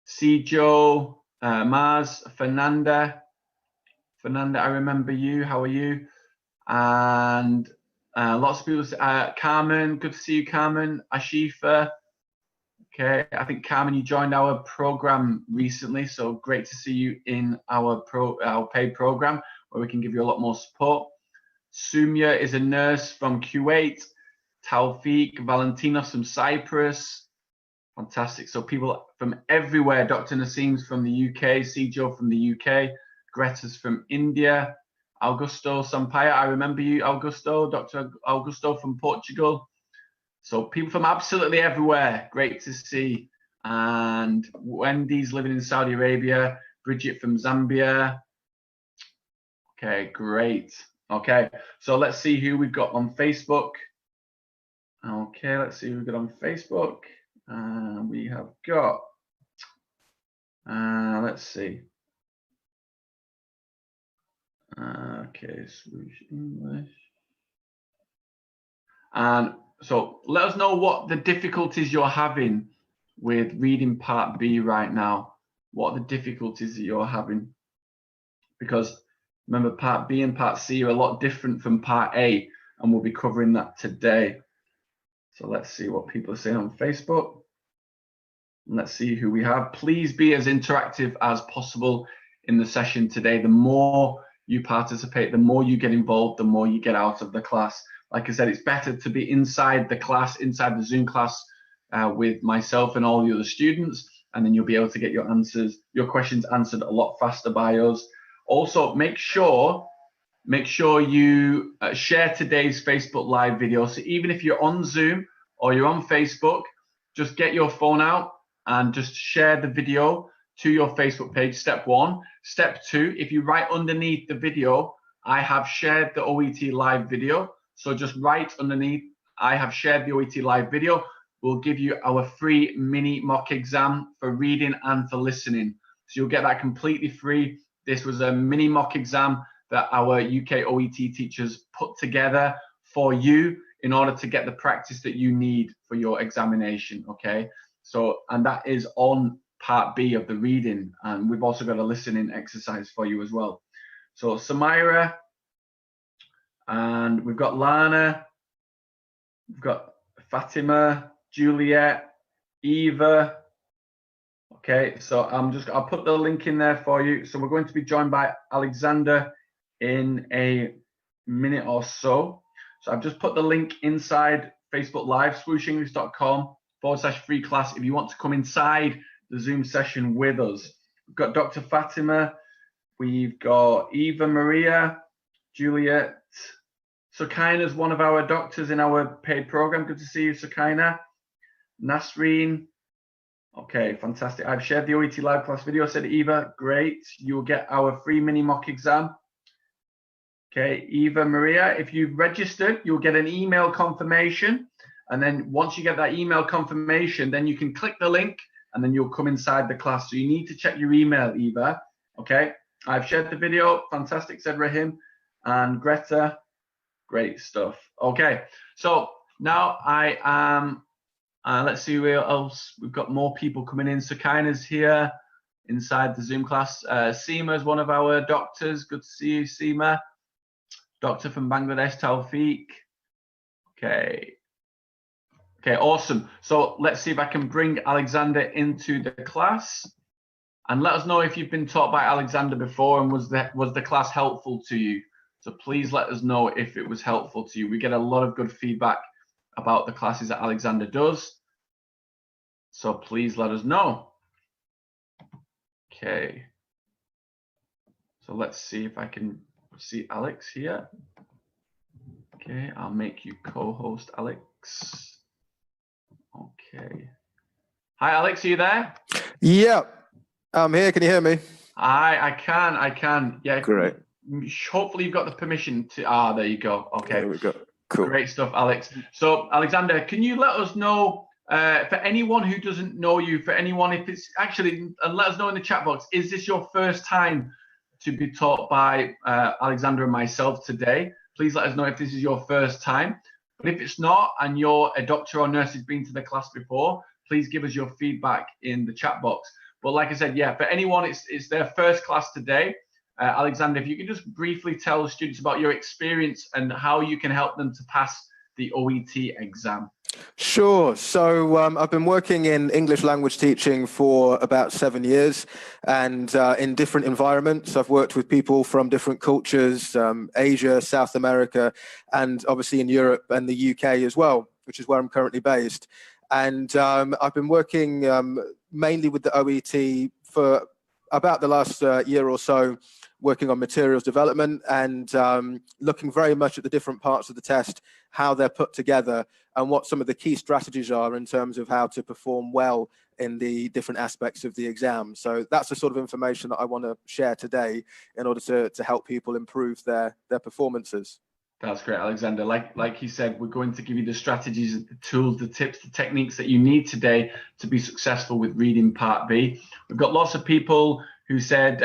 Joe, Mars, Fernanda, I remember you. How are you? And lots of people say, Carmen, good to see you, Carmen. Ashifa. Okay, I think Carmen, you joined our program recently, so great to see you in our paid program where we can give you a lot more support. Sumya is a nurse from Kuwait. Taufik, Valentinos from Cyprus. Fantastic. So people from everywhere. Dr. Nasim's from the UK. Joe from the UK. Greta's from India. Augusto Sampaio, I remember you, Augusto. Dr. Augusto from Portugal. So people from absolutely everywhere. Great to see. And Wendy's living in Saudi Arabia. Bridget from Zambia. Okay, great. Okay, so let's see who we've got on Facebook. Okay, let's see who we've got on Facebook. We have got, let's see. Okay, Swedish English. And so let us know what the difficulties you're having with reading Part B right now. What are the difficulties that you're having? Because remember, Part B and Part C are a lot different from Part A, and we'll be covering that today. So let's see what people are saying on Facebook. Let's see who we have. Please be as interactive as possible in the session today. The more you participate, the more you get involved, the more you get out of the class. Like I said, it's better to be inside the class, inside the Zoom class with myself and all the other students, and then you'll be able to get your questions answered a lot faster by us. Also, make sure you share today's Facebook Live video. So even if you're on Zoom or you're on Facebook, just get your phone out and just share the video to your Facebook page, step 1. Step 2, if you write underneath the video, I have shared the OET Live video. So just write underneath, I have shared the OET Live video. We'll give you our free mini mock exam for reading and for listening. So you'll get that completely free. This was a mini mock exam that our UK OET teachers put together for you in order to get the practice that you need for your examination, okay? So, and that is on Part B of the reading, and we've also got a listening exercise for you as well. So Samira, and we've got Lana, we've got Fatima, Juliet, Eva. Okay, so I'll put the link in there for you. So we're going to be joined by Alexander in a minute or so. So I've just put the link inside Facebook Live, swooshenglish.com/free class if you want to come inside the Zoom session with us. We've got Dr. Fatima, we've got Eva Maria, Juliet. Sukaina's one of our doctors in our paid program. Good to see you, Sukaina. Nasreen. Okay, fantastic. I've shared the OET Live class video, said Eva. Great. You'll get our free mini mock exam. Okay, Eva Maria, if you've registered, you'll get an email confirmation. And then once you get that email confirmation, then you can click the link and then you'll come inside the class. So you need to check your email, Eva. Okay, I've shared the video. Fantastic, said Rahim. And Greta, great stuff. Okay, so now I am, let's see where else. We've got more people coming in. Sukaina's here inside the Zoom class. Seema is one of our doctors. Good to see you, Seema. Doctor from Bangladesh, Taufik. Okay. Okay, awesome. So let's see if I can bring Alexander into the class. And let us know if you've been taught by Alexander before and was the class helpful to you. So please let us know if it was helpful to you. We get a lot of good feedback about the classes that Alexander does. So please let us know. Okay. So let's see if I can see Alex here. Okay, I'll make you co-host, Alex. Okay. Hi, Alex, are you there? Yeah, I'm here. Can you hear me? I can. Yeah. Great. Hopefully you've got the permission to, there you go. Okay. There we go. Cool. Great stuff, Alex. So, Alexander, can you let us know, for anyone who doesn't know you, for anyone, if it's actually, and let us know in the chat box, is this your first time to be taught by Alexander and myself today? Please let us know if this is your first time. But if it's not, and you're a doctor or nurse who's been to the class before, please give us your feedback in the chat box. But like I said, yeah, for anyone, it's their first class today. Alexander, if you could just briefly tell students about your experience and how you can help them to pass the OET exam. Sure. So I've been working in English language teaching for about 7 years, and in different environments. I've worked with people from different cultures, Asia, South America, and obviously in Europe and the UK as well, which is where I'm currently based. And I've been working mainly with the OET for about the last year or so, working on materials development and looking very much at the different parts of the test, how they're put together, and what some of the key strategies are in terms of how to perform well in the different aspects of the exam. So that's the sort of information that I want to share today in order to help people improve their performances. That's great, Alexander. Like he said, we're going to give you the strategies, the tools, the tips, the techniques that you need today to be successful with reading Part B. We've got lots of people who said,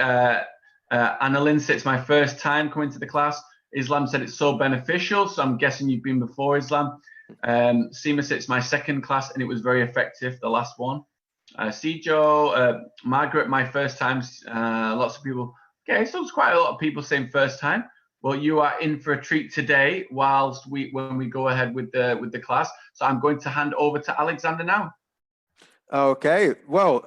Annalyn said, it's my first time coming to the class. Islam said it's so beneficial, so I'm guessing you've been before, Islam. Seema said it's my second class and it was very effective, the last one. Sijo, Margaret, my first time. Lots of people. Okay, so there's quite a lot of people saying first time. Well, you are in for a treat today when we go ahead with the class. So I'm going to hand over to Alexander now. Okay, well,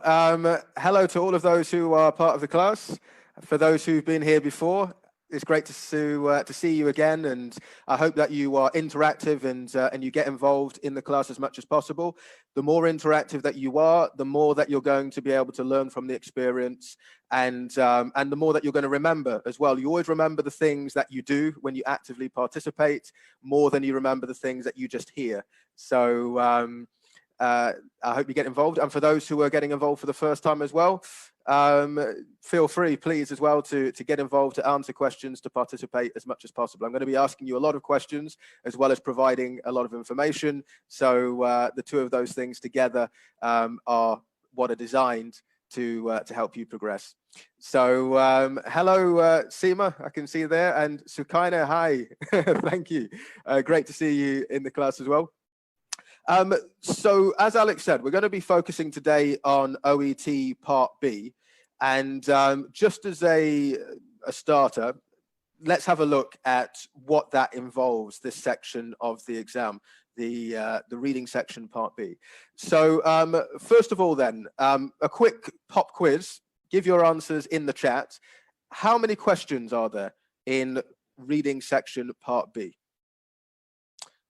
hello to all of those who are part of the class. For those who've been here before, it's great to see you again, and I hope that you are interactive and you get involved in the class as much as possible. The more interactive that you are, the more that you're going to be able to learn from the experience, and the more that you're going to remember as well. You always remember the things that you do when you actively participate more than you remember the things that you just hear. So I hope you get involved, and for those who are getting involved for the first time as well, feel free, please, as well, to get involved, to answer questions, to participate as much as possible. I'm going to be asking you a lot of questions as well as providing a lot of information. So the two of those things together are what are designed to help you progress. So hello, Seema, I can see you there, and Sukaina, hi. Thank you. Great to see you in the class as well. So as Alex said, we're going to be focusing today on OET Part B, and just as a starter, let's have a look at what that involves, this section of the exam, the reading section Part B. So first of all then, a quick pop quiz. Give your answers in the chat. How many questions are there in reading section Part B?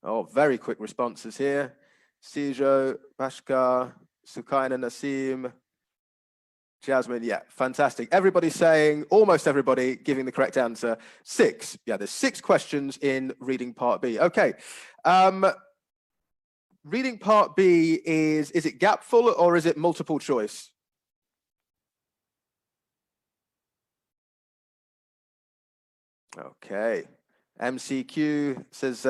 Oh, very quick responses here. Sijo, Bashkar, Sukaina, Nasim, Jasmine, yeah, fantastic. Everybody's saying, almost everybody giving the correct answer. 6. Yeah, there's 6 questions in reading Part B. Okay. Reading Part B is it gapful or is it multiple choice? Okay. MCQ says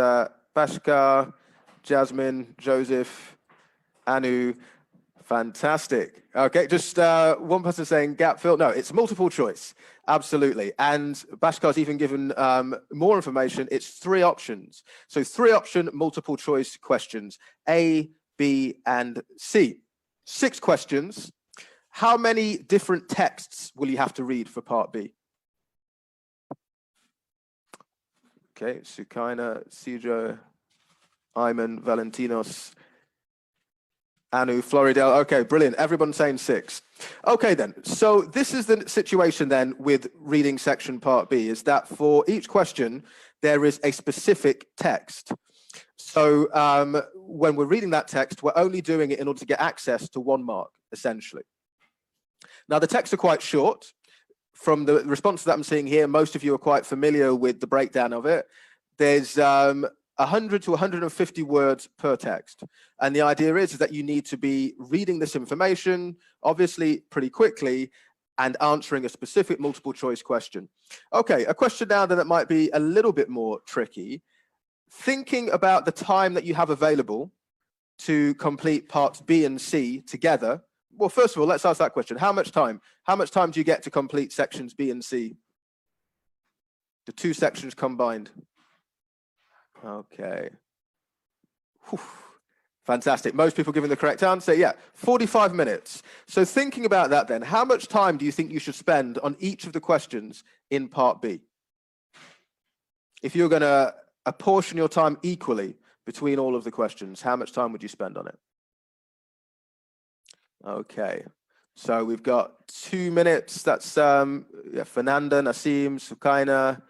Bashkar, Jasmine, Joseph, Anu, fantastic. Okay, just one person saying gap fill. No, it's multiple choice, absolutely. And Bashkar's even given more information. It's 3 options. So 3 option multiple choice questions, A, B, and C. 6 questions. How many different texts will you have to read for Part B? Okay, Sukaina, Sijo, Ayman, Valentinos, Anu, Floridel. Okay, brilliant. Everyone's saying 6. Okay, then. So this is the situation then with reading section Part B, is that for each question, there is a specific text. So when we're reading that text, we're only doing it in order to get access to 1 mark, essentially. Now, the texts are quite short. From the responses that I'm seeing here, most of you are quite familiar with the breakdown of it. There's 100 to 150 words per text. And the idea is that you need to be reading this information, obviously pretty quickly, and answering a specific multiple choice question. Okay, a question now that might be a little bit more tricky. Thinking about the time that you have available to complete parts B and C together. Well, first of all, let's ask that question. How much time? How much time do you get to complete sections B and C? The 2 sections combined. Okay. Whew. Fantastic. Most people giving the correct answer. Yeah, 45 minutes. So thinking about that then, how much time do you think you should spend on each of the questions in part B? If you're going to apportion your time equally between all of the questions, how much time would you spend on it? Okay, so we've got 2 minutes. That's Fernanda, Nassim, Sukaina,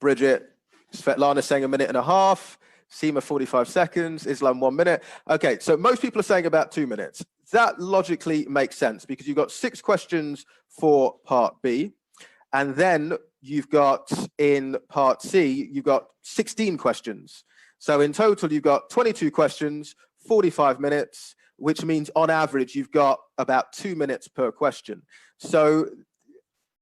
Bridget, Svetlana saying 1.5 minutes. Seema 45 seconds, Islam 1 minute. Okay, so most people are saying about 2 minutes. That logically makes sense because you've got 6 questions for part B, and then you've got in part C, you've got 16 questions. So in total, you've got 22 questions, 45 minutes, which means on average, you've got about 2 minutes per question. So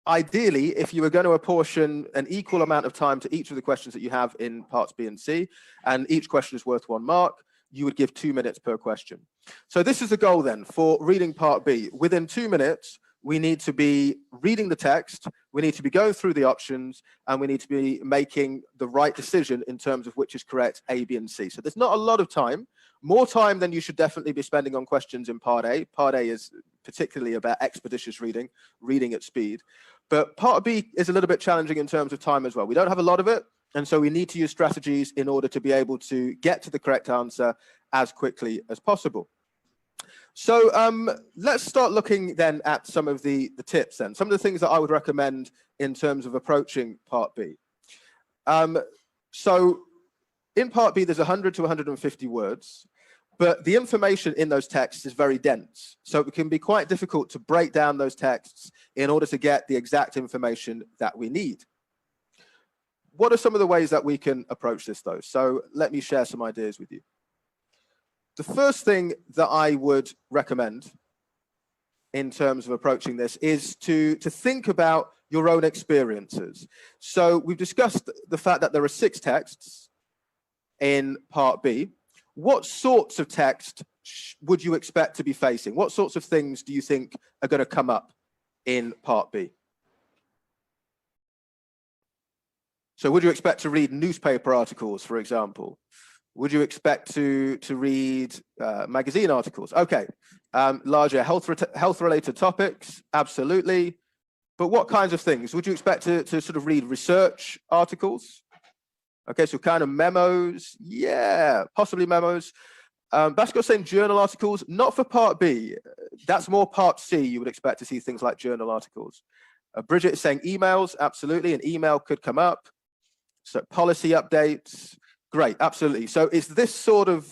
ideally, if you were going to apportion an equal amount of time to each of the questions that you have in parts B and C, and each question is worth 1 mark, you would give 2 minutes per question. So this is the goal then for reading part B. Within 2 minutes, we need to be reading the text, we need to be going through the options, and we need to be making the right decision in terms of which is correct, A, B, and C. So there's not a lot of time, more time than you should definitely be spending on questions in part A. Part A is particularly about expeditious reading, reading at speed. But part B is a little bit challenging in terms of time as well. We don't have a lot of it, and so we need to use strategies in order to be able to get to the correct answer as quickly as possible. So let's start looking then at some of the tips then, some of the things that I would recommend in terms of approaching part B. So in part B, there's 100 to 150 words, but the information in those texts is very dense. So it can be quite difficult to break down those texts in order to get the exact information that we need. What are some of the ways that we can approach this though? So let me share some ideas with you. The first thing that I would recommend in terms of approaching this is to think about your own experiences. So we've discussed the fact that there are 6 texts in part B. What sorts of text would you expect to be facing? What sorts of things do you think are going to come up in part B? So would you expect to read newspaper articles, for example? Would you expect to read magazine articles? Okay, larger health-related topics, absolutely. But what kinds of things? Would you expect to sort of read research articles? Okay, so kind of memos, yeah, possibly memos. Bashko's saying journal articles, not for part B. That's more part C. You would expect to see things like journal articles. Bridget is saying emails, absolutely. An email could come up. So policy updates, great, absolutely. So it's this sort of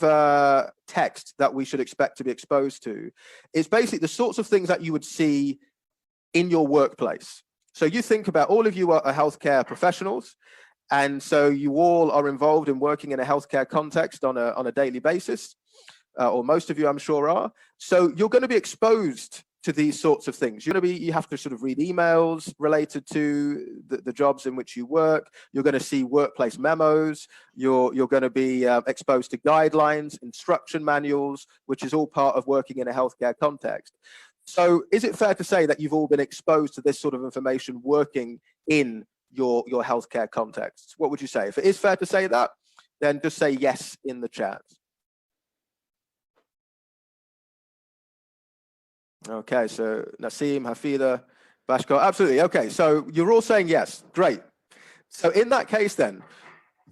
text that we should expect to be exposed to. It's basically the sorts of things that you would see in your workplace. So you think about, all of you are healthcare professionals, and so you all are involved in working in a healthcare context on a daily basis, or most of you I'm sure are. So you're going to be exposed to these sorts of things. You have to sort of read emails related to the jobs in which you work. You're going to see workplace memos. You're going to be exposed to guidelines, instruction manuals, which is all part of working in a healthcare context. So is it fair to say that you've all been exposed to this sort of information working in your healthcare contexts? What would you say? If it is fair to say that, then just say yes in the chat. Okay, so Nassim, Hafida, Bashko, absolutely. Okay, so you're all saying yes, great. So in that case then,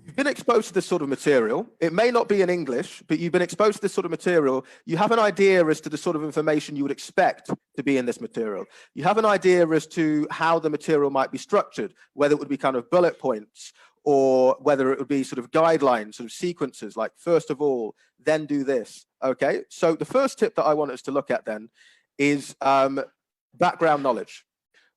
you've been exposed to this sort of material. It may not be in English, but you've been exposed to this sort of material. You have an idea as to the sort of information you would expect to be in this material. You have an idea as to how the material might be structured, whether it would be kind of bullet points, or whether it would be sort of guidelines, sort of sequences, like first of all, then do this. Okay, so the first tip that I want us to look at then is background knowledge.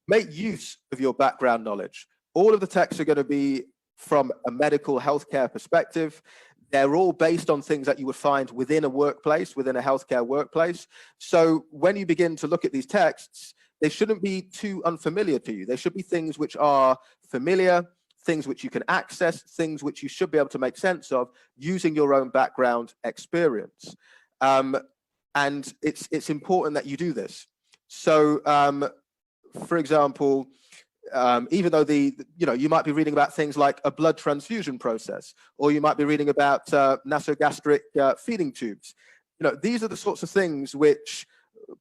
Make use of your background knowledge. All of the texts are going to be from a medical healthcare perspective. They're all based on things that you would find within a workplace, within a healthcare workplace. So when you begin to look at these texts, they shouldn't be too unfamiliar to you. They should be things which are familiar, things which you can access, things which you should be able to make sense of using your own background experience. And it's important that you do this. So, for example, even though you might be reading about things like a blood transfusion process, or you might be reading about nasogastric feeding tubes. These are the sorts of things which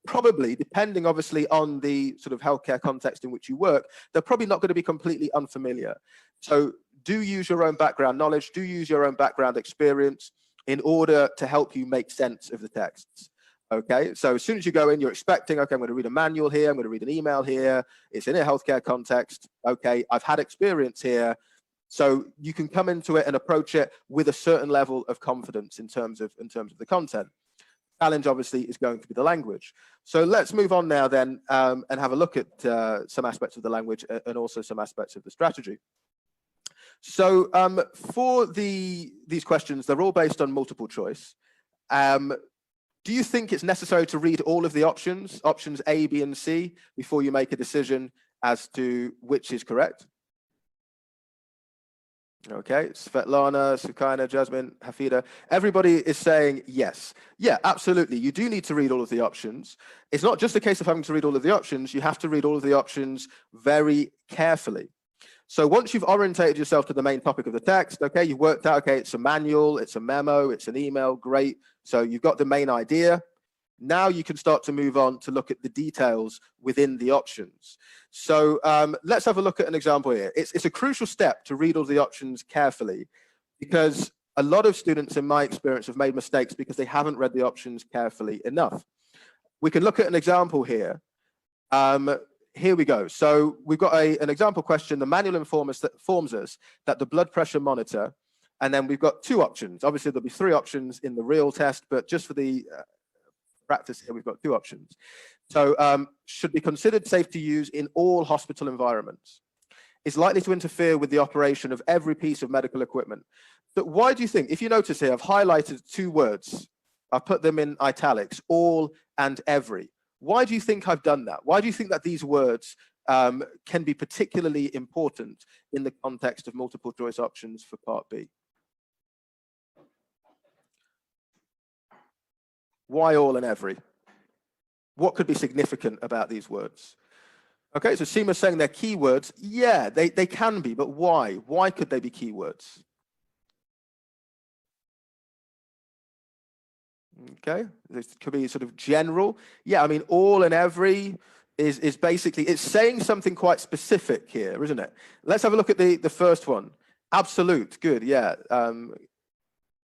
probably, depending obviously on the sort of healthcare context in which you work, they're probably not going to be completely unfamiliar. So do use your own background knowledge, do use your own background experience in order to help you make sense of the texts. Okay, so as soon as you go in, you're expecting, okay, I'm going to read a manual here, I'm going to read an email here, it's in a healthcare context, okay, I've had experience here. So you can come into it and approach it with a certain level of confidence in terms of the content. Challenge obviously is going to be the language. So let's move on now then and have a look at some aspects of the language and also some aspects of the strategy. So for these questions, they're all based on multiple choice. Do you think it's necessary to read all of the options A, B, and C, before you make a decision as to which is correct? Okay, Svetlana, Sukaina, Jasmine, Hafida, everybody is saying yes. Yeah, absolutely. You do need to read all of the options. It's not just a case of having to read all of the options. You have to read all of the options very carefully. So once you've orientated yourself to the main topic of the text, okay, you've worked out, okay, it's a manual, it's a memo, it's an email, great. So you've got the main idea. Now you can start to move on to look at the details within the options. So let's have a look at an example here. It's a crucial step to read all the options carefully, because a lot of students, in my experience, have made mistakes because they haven't read the options carefully enough. We can look at an example here. Here we go. So we've got an example question. The manual informs us that the blood pressure monitor, and then we've got two options. Obviously, there'll be three options in the real test, but just for the practice here, we've got two options. So should be considered safe to use in all hospital environments. Is likely to interfere with the operation of every piece of medical equipment. But why do you think, if you notice here, I've highlighted two words. I've put them in italics, all and every. Why do you think I've done that? Why do you think that these words can be particularly important in the context of multiple choice options for part B? Why all and every? What could be significant about these words? Okay, so Seema's saying they're keywords. Yeah, they can be, but why? Why could they be keywords? Okay, this could be sort of general. Yeah, I mean, all and every is basically, it's saying something quite specific here, isn't it? Let's have a look at the first one. Absolute, good, yeah.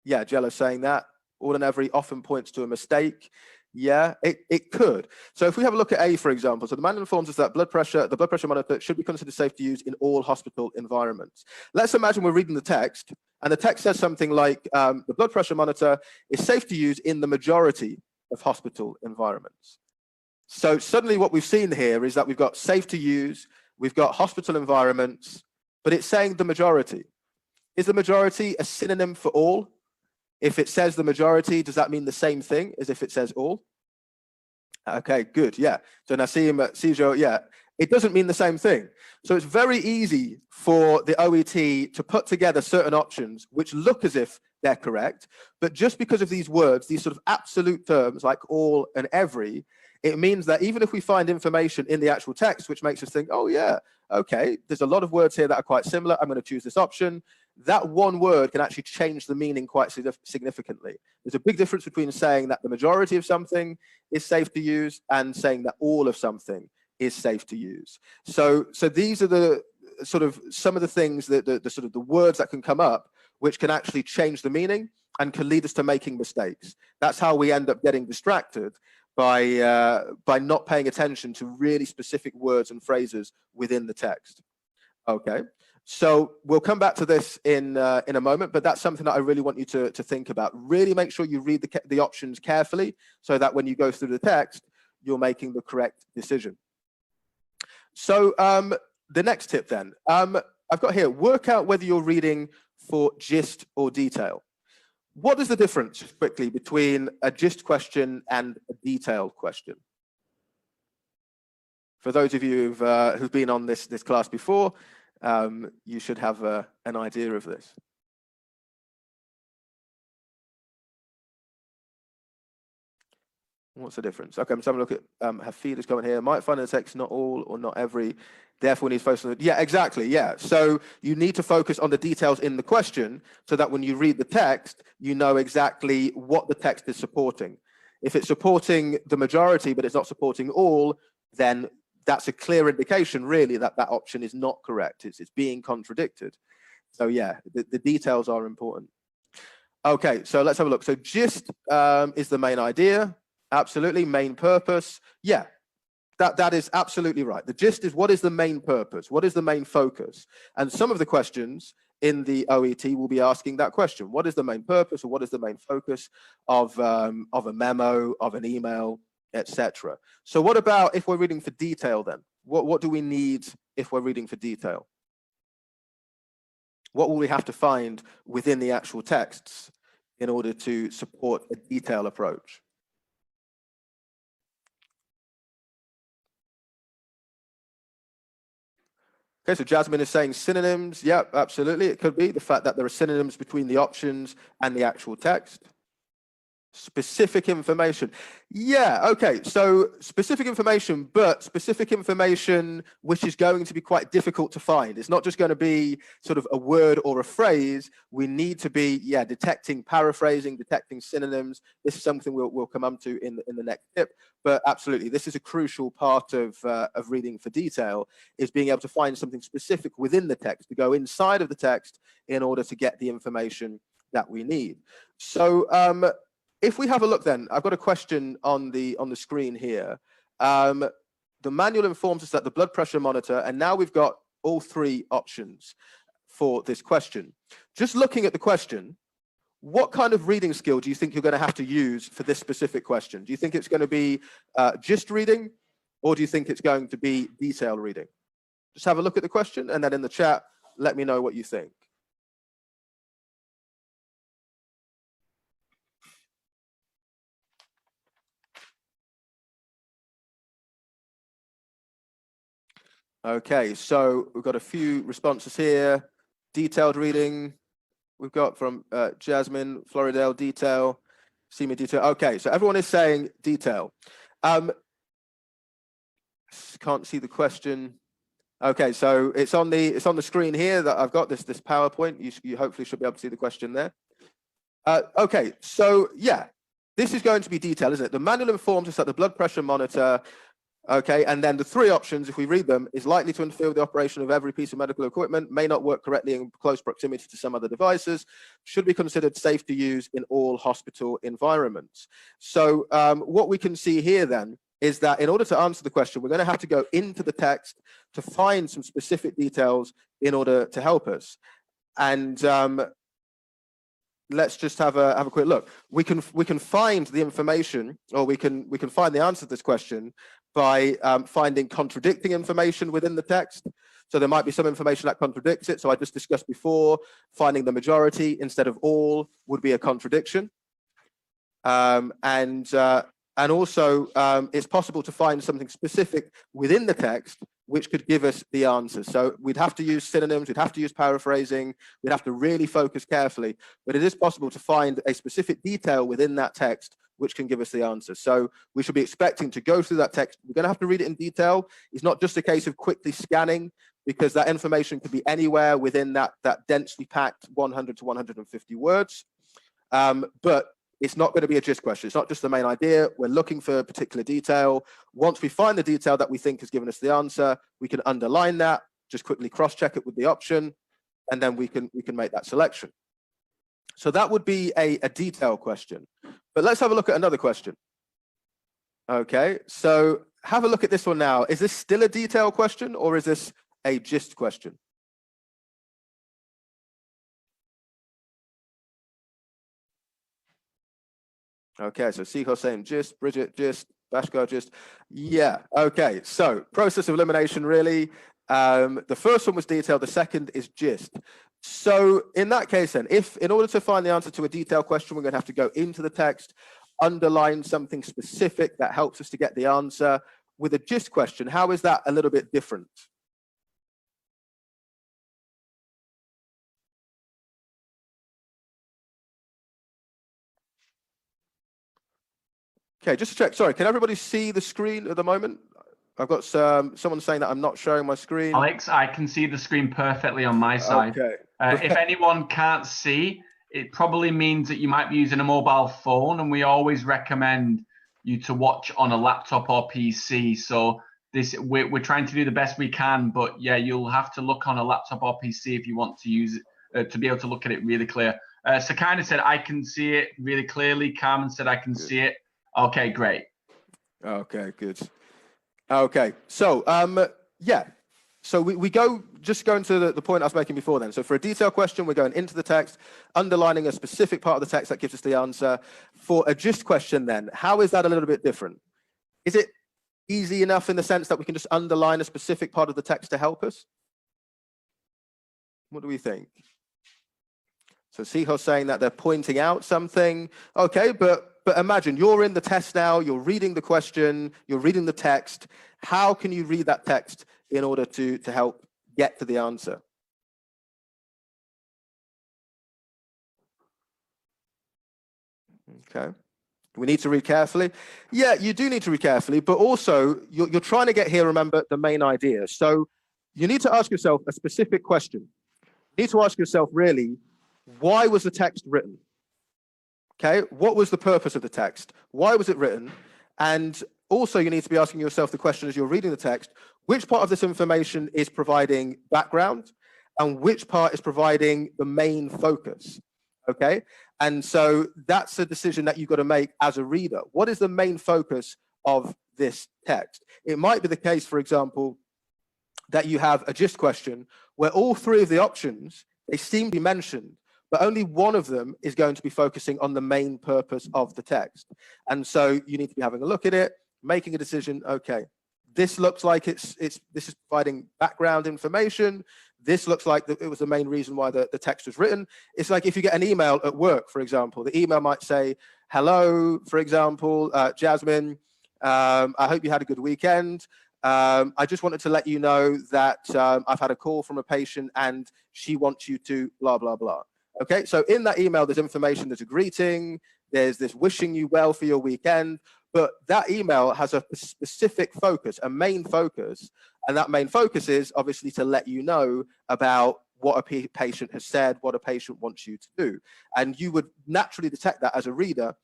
Yeah, Jello's saying that. All and every often points to a mistake. Yeah, it could. So if we have a look at A, for example, so the manual informs us that the blood pressure monitor should be considered safe to use in all hospital environments. Let's imagine we're reading the text, and the text says something like, the blood pressure monitor is safe to use in the majority of hospital environments. So suddenly what we've seen here is that we've got safe to use, we've got hospital environments, but it's saying the majority. Is the majority a synonym for all? If it says the majority, does that mean the same thing as if it says all? Okay, good, yeah. So Nassim, Sijo, yeah, it doesn't mean the same thing. So it's very easy for the OET to put together certain options which look as if they're correct, but just because of these words, these sort of absolute terms like all and every, it means that even if we find information in the actual text which makes us think, oh yeah, okay, there's a lot of words here that are quite similar, I'm going to choose this option, that one word can actually change the meaning quite significantly. There's a big difference between saying that the majority of something is safe to use and saying that all of something is safe to use. So these are the sort of some of the things that the sort of the words that can come up which can actually change the meaning and can lead us to making mistakes. That's how we end up getting distracted by not paying attention to really specific words and phrases within the text. Okay. So we'll come back to this in a moment, but that's something that I really want you to think about. Really make sure you read the options carefully so that when you go through the text, you're making the correct decision. So the next tip then, I've got here, work out whether you're reading for gist or detail. What is the difference, quickly, between a gist question and a detailed question? For those of you who've been on this class before, you should have an idea of this. What's the difference? Okay, I'm just having a look at Hafid is coming here. Might find in the text not all or not every Therefore, we need to focus on yeah, exactly, yeah. So you need to focus on the details in the question so that when you read the text, you know exactly what the text is supporting. If it's supporting the majority, but it's not supporting all, then that's a clear indication, really, that that option is not correct. It's being contradicted. So yeah, the details are important. Okay, so let's have a look. So gist is the main idea. Absolutely, main purpose. Yeah, that is absolutely right. The gist is, what is the main purpose? What is the main focus? And some of the questions in the OET will be asking that question. What is the main purpose, or what is the main focus of a memo, of an email, etc.? So what about if we're reading for detail then? What do we need if we're reading for detail? What will we have to find within the actual texts in order to support a detail approach? Okay, so Jasmine is saying synonyms. Yeah, absolutely. It could be the fact that there are synonyms between the options and the actual text. Specific information. Yeah, okay, so specific information, but specific information which is going to be quite difficult to find. It's not just going to be sort of a word or a phrase. We need to be, yeah, detecting paraphrasing, detecting synonyms. This is something we'll come on to in the next tip. But absolutely, this is a crucial part of reading for detail, is being able to find something specific within the text, to go inside of the text in order to get the information that we need. So if we have a look then, I've got a question on the screen here. The manual informs us that the blood pressure monitor, and now we've got all three options for this question. Just looking at the question, what kind of reading skill do you think you're going to have to use for this specific question? Do you think it's going to be gist reading, or do you think it's going to be detail reading? Just have a look at the question, and then in the chat, let me know what you think. Okay, so we've got a few responses here. Detailed reading, we've got from Jasmine, Floridale, detail, Seymour, detail. Okay, so everyone is saying detail. Can't see the question. Okay, so it's on the screen here that I've got this PowerPoint. You hopefully should be able to see the question there. Okay, so yeah, this is going to be detail, isn't it? The manual informs us that the blood pressure monitor. Okay, and then the three options, if we read them, is likely to interfere with the operation of every piece of medical equipment, may not work correctly in close proximity to some other devices, should be considered safe to use in all hospital environments. So what we can see here then is that in order to answer the question, we're going to have to go into the text to find some specific details in order to help us. And let's just have a quick look. We can find the information, or we can find the answer to this question by finding contradicting information within the text. So there might be some information that contradicts it. So I just discussed before, finding the majority instead of all would be a contradiction. And also it's possible to find something specific within the text which could give us the answer. So we'd have to use synonyms, we'd have to use paraphrasing, we'd have to really focus carefully, but it is possible to find a specific detail within that text which can give us the answer. So we should be expecting to go through that text. We're going to have to read it in detail. It's not just a case of quickly scanning, because that information could be anywhere within that densely packed 100 to 150 words. But it's not going to be a gist question. It's not just the main idea. We're looking for a particular detail. Once we find the detail that we think has given us the answer, we can underline that, just quickly cross-check it with the option, and then we can make that selection. So that would be a detail question. But let's have a look at another question. Okay, so have a look at this one now. Is this still a detail question, or is this a gist question? Okay, so Siho saying gist, Bridget gist, Bashkar gist. Yeah, okay, so process of elimination, really. The first one was detail, the second is gist. So in that case then, if in order to find the answer to a detailed question, we're going to have to go into the text, underline something specific that helps us to get the answer. With a gist question, how is that a little bit different? Okay, just to check, sorry, can everybody see the screen at the moment? I've got someone saying that I'm not showing my screen. Alex, I can see the screen perfectly on my side. Okay. If anyone can't see, it probably means that you might be using a mobile phone, and we always recommend you to watch on a laptop or PC. So we're trying to do the best we can, but yeah, you'll have to look on a laptop or PC if you want to use it to be able to look at it really clear. Sakina said I can see it really clearly. Carmen said I can see it. Okay, great. Okay, good. Okay, so yeah, so we go into the point I was making before then. So for a detailed question, we're going into the text, underlining a specific part of the text that gives us the answer. For a gist question then, how is that a little bit different? Is it easy enough in the sense that we can just underline a specific part of the text to help us? What do we think? So Siho's saying that they're pointing out something. Okay, but imagine you're in the test now, you're reading the question, you're reading the text. How can you read that text in order to help get to the answer? Okay. We need to read carefully. Yeah, you do need to read carefully, but also you're trying to get here, remember, the main idea. So you need to ask yourself a specific question. You need to ask yourself, really, why was the text written? Okay, what was the purpose of the text? Why was it written? And also you need to be asking yourself the question as you're reading the text, which part of this information is providing background and which part is providing the main focus? Okay, and so that's a decision that you've got to make as a reader. What is the main focus of this text? It might be the case, for example, that you have a gist question where all three of the options, they seem to be mentioned, but only one of them is going to be focusing on the main purpose of the text. And so you need to be having a look at it, making a decision. Okay, this looks like this is providing background information. This looks like it was the main reason why the text was written. It's like if you get an email at work, for example, the email might say, hello, for example, Jasmine, I hope you had a good weekend. I just wanted to let you know that I've had a call from a patient and she wants you to blah, blah, blah. Okay, so in that email, there's information, there's a greeting, there's this wishing you well for your weekend, but that email has a specific focus, a main focus, and that main focus is obviously to let you know about what a patient has said, what a patient wants you to do. And you would naturally detect that as a reader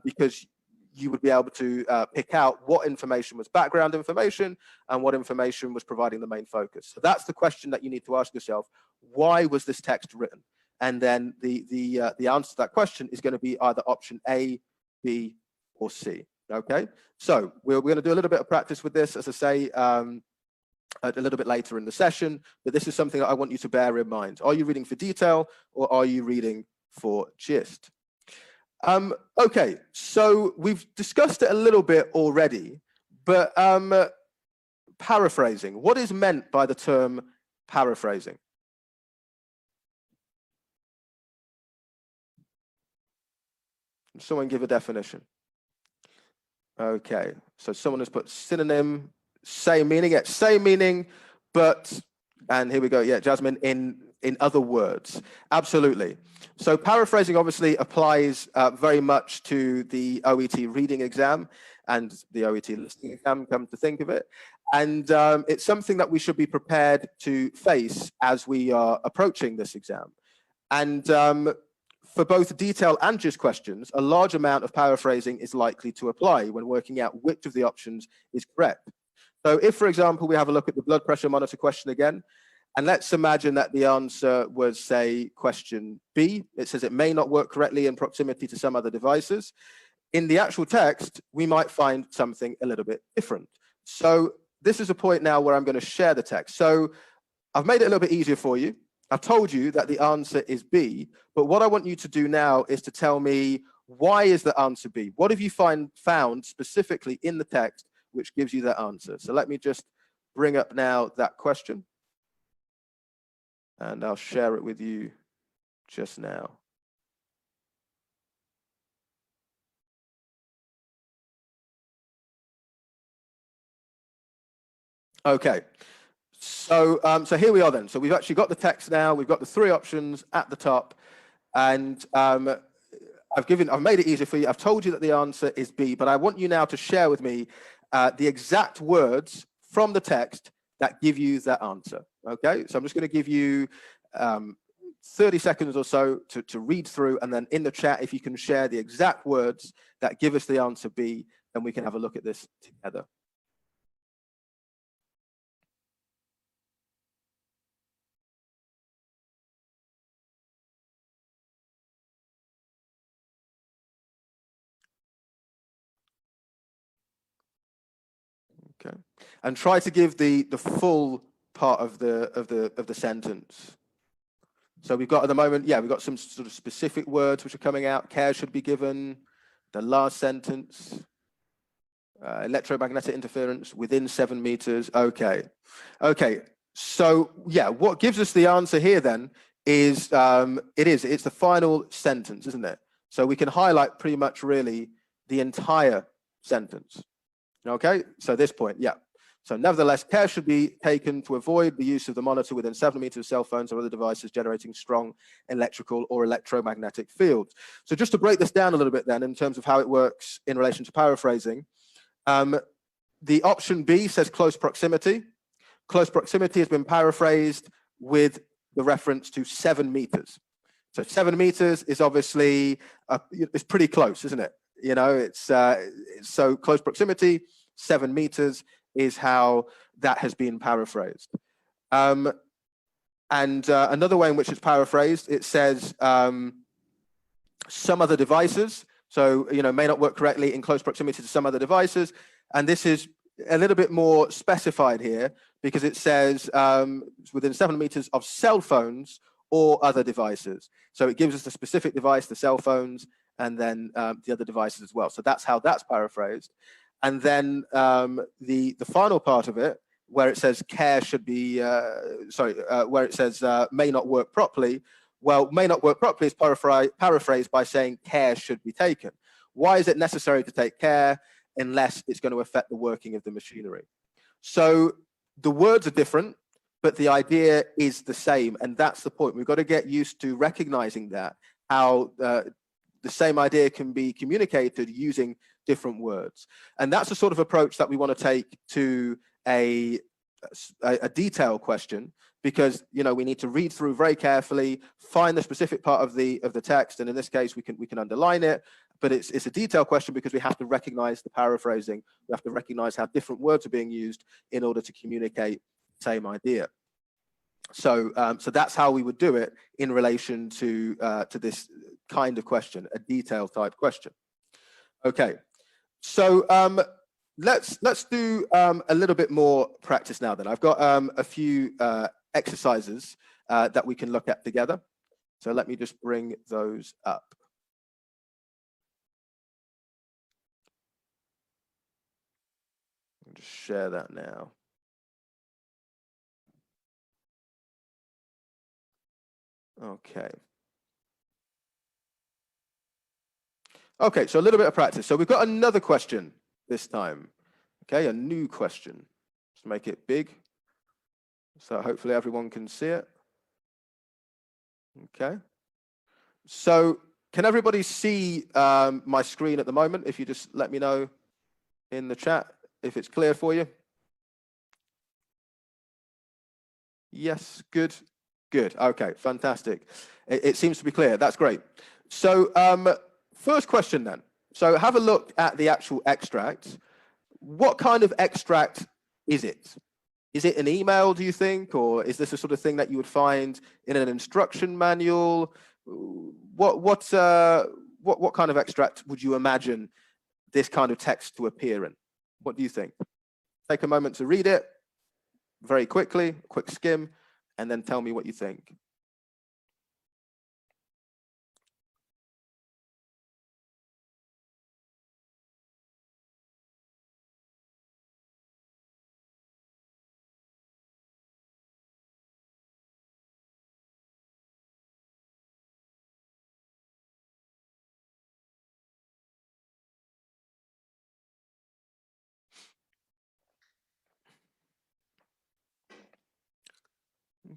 because you would be able to pick out what information was background information and what information was providing the main focus. So that's the question that you need to ask yourself. Why was this text written? And then the answer to that question is going to be either option A, B, or C. Okay, so we're going to do a little bit of practice with this, as I say, a little bit later in the session, but this is something that I want you to bear in mind. Are you reading for detail or are you reading for gist? Okay, so we've discussed it a little bit already, but paraphrasing, what is meant by the term paraphrasing? Someone give a definition. Okay, so someone has put synonym, same meaning, yeah, same meaning, but, and here we go, yeah, Jasmine, in other words, absolutely. So paraphrasing obviously applies very much to the OET reading exam and the OET listening exam, come to think of it. And it's something that we should be prepared to face as we are approaching this exam. And for both detail and gist questions, a large amount of paraphrasing is likely to apply when working out which of the options is correct. So if, for example, we have a look at the blood pressure monitor question again, and let's imagine that the answer was, say, question B. It says it may not work correctly in proximity to some other devices. In the actual text, we might find something a little bit different. So this is a point now where I'm going to share the text. So I've made it a little bit easier for you. I've told you that the answer is B, but what I want you to do now is to tell me, why is the answer B? What have you found specifically in the text which gives you that answer? So let me just bring up now that question, and I'll share it with you just now. Okay. So, so here we are then. So we've actually got the text now. We've got the three options at the top, and I've made it easier for you. I've told you that the answer is B, but I want you now to share with me the exact words from the text that give you that answer. Okay, so I'm just going to give you 30 seconds or so to read through, and then in the chat, if you can share the exact words that give us the answer B, then we can have a look at this together. Okay, and try to give the full part of the sentence. So we've got at the moment, yeah, we've got some sort of specific words which are coming out. Care should be given. The last sentence, electromagnetic interference within 7 meters. Okay, okay. So yeah, what gives us the answer here then is it's the final sentence, isn't it? So we can highlight pretty much really the entire sentence. Okay, so this point, yeah. So nevertheless, care should be taken to avoid the use of the monitor within 7 meters of cell phones or other devices generating strong electrical or electromagnetic fields. So just to break this down a little bit then in terms of how it works in relation to paraphrasing, the option B says close proximity. Close proximity has been paraphrased with the reference to 7 meters. So 7 meters is obviously, it's pretty close, isn't it? You know, it's so close proximity, 7 meters is how that has been paraphrased. And another way in which it's paraphrased, it says some other devices. So, you know, may not work correctly in close proximity to some other devices. And this is a little bit more specified here because it says within 7 meters of cell phones or other devices. So it gives us the specific device, the cell phones, and then the other devices as well. So that's how that's paraphrased. And then the final part of it, where it says care should be, where it says may not work properly. Well, may not work properly is paraphrased by saying care should be taken. Why is it necessary to take care unless it's going to affect the working of the machinery? So the words are different, but the idea is the same. And that's the point. We've got to get used to recognizing that, how the same idea can be communicated using different words. And that's the sort of approach that we want to take to a detailed question, because, you know, we need to read through very carefully, find the specific part of the text, and in this case we can underline it. But it's a detailed question because we have to recognize the paraphrasing. We have to recognize how different words are being used in order to communicate the same idea. So so that's how we would do it in relation to this kind of question, a detailed type question. Okay, so let's do a little bit more practice now then. I've got a few exercises that we can look at together. So let me just bring those up. I'll just share that now. Okay. Okay, so a little bit of practice. So we've got another question this time. Okay, a new question. Let's make it big, so hopefully everyone can see it. Okay. So can everybody see my screen at the moment? If you just let me know in the chat if it's clear for you. Yes, good, good. Okay, fantastic. It seems to be clear. That's great. So first question then. So have a look at the actual extract. What kind of extract is it? Is it an email, do you think? Or is this the sort of thing that you would find in an instruction manual? What kind of extract would you imagine this kind of text to appear in? What do you think? Take a moment to read it very quickly, quick skim, and then tell me what you think.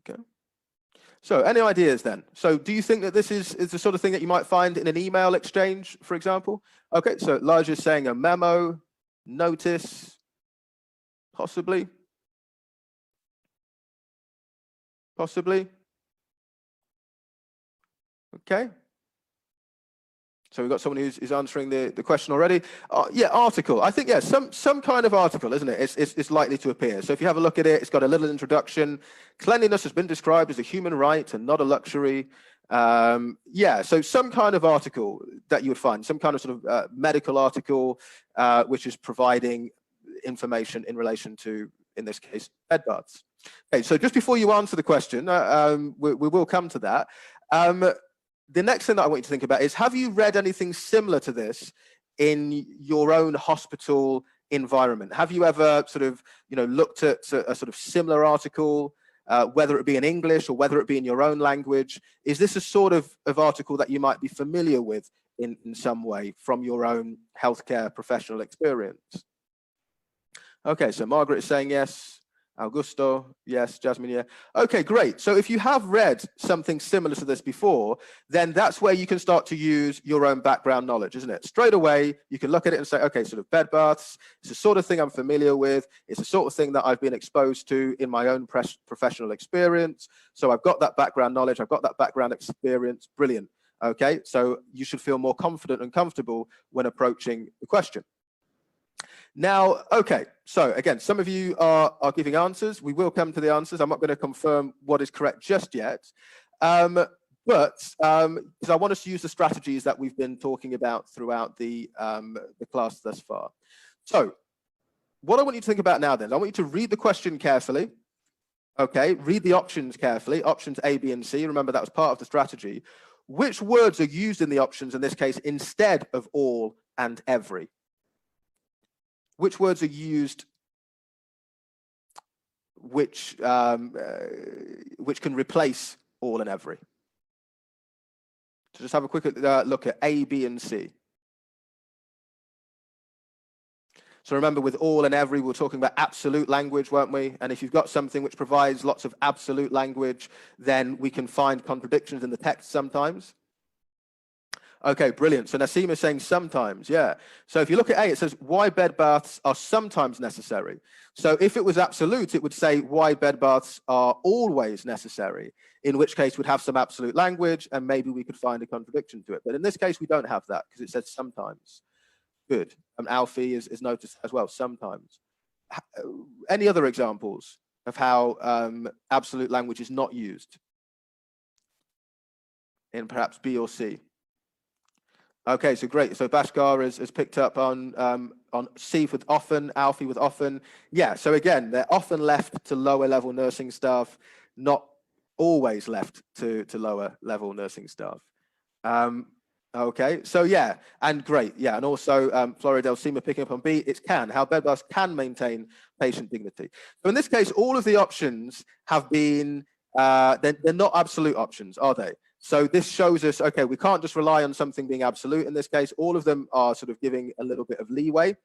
Okay. So any ideas then? So do you think that this is the sort of thing that you might find in an email exchange, for example? Okay, so Elijah's saying a memo, notice, Possibly. Possibly. Okay. So we've got someone who's answering the question already. Yeah, article. I think, yeah, some kind of article, isn't it? It's likely to appear. So if you have a look at it, it's got a little introduction. Cleanliness has been described as a human right and not a luxury. Yeah, so some kind of article that you would find, some kind of sort of medical article, which is providing information in relation to, in this case, bed baths. Okay, so just before you answer the question, we will come to that. The next thing that I want you to think about is, have you read anything similar to this in your own hospital environment? Have you ever sort of, looked at a sort of similar article, whether it be in English or whether it be in your own language? Is this a sort of article that you might be familiar with in some way from your own healthcare professional experience? Okay, so Margaret is saying yes. Augusto, yes. Jasmine, yeah. Okay, great. So if you have read something similar to this before, then that's where you can start to use your own background knowledge, isn't it? Straight away, you can look at it and say, okay, sort of bed baths, it's the sort of thing I'm familiar with. It's the sort of thing that I've been exposed to in my own professional experience. So I've got that background knowledge. I've got that background experience. Brilliant. Okay, so you should feel more confident and comfortable when approaching the question. Now, okay, so again, some of you are giving answers. We will come to the answers. I'm not going to confirm what is correct just yet, but because I want us to use the strategies that we've been talking about throughout the class thus far. So what I want you to think about now then, I want you to read the question carefully. Okay, read the options carefully, options A, B, and C. Remember, that was part of the strategy. Which words are used in the options in this case instead of all and every? Which words are used which can replace all and every? So just have a quick look at A, B, and C. So remember, with all and every, we were talking about absolute language, weren't we? And if you've got something which provides lots of absolute language, then we can find contradictions in the text sometimes. Okay, brilliant. So Nassim is saying sometimes, yeah. So if you look at A, it says why bed baths are sometimes necessary. So if it was absolute, it would say why bed baths are always necessary, in which case we'd have some absolute language and maybe we could find a contradiction to it. But in this case, we don't have that because it says sometimes. Good. Alfie is noticed as well, sometimes. Any other examples of how absolute language is not used in perhaps B or C? Okay, so great. So Bhaskar has picked up on C with often, Alfie with often. Yeah, so again, they're often left to lower level nursing staff, not always left to lower level nursing staff. Okay, so yeah, and great. Yeah, and also Floridel Seema picking up on B, it's can, how bed baths can maintain patient dignity. So in this case, all of the options have been, they're not absolute options, are they? So this shows us, okay, we can't just rely on something being absolute in this case. All of them are sort of giving a little bit of leeway.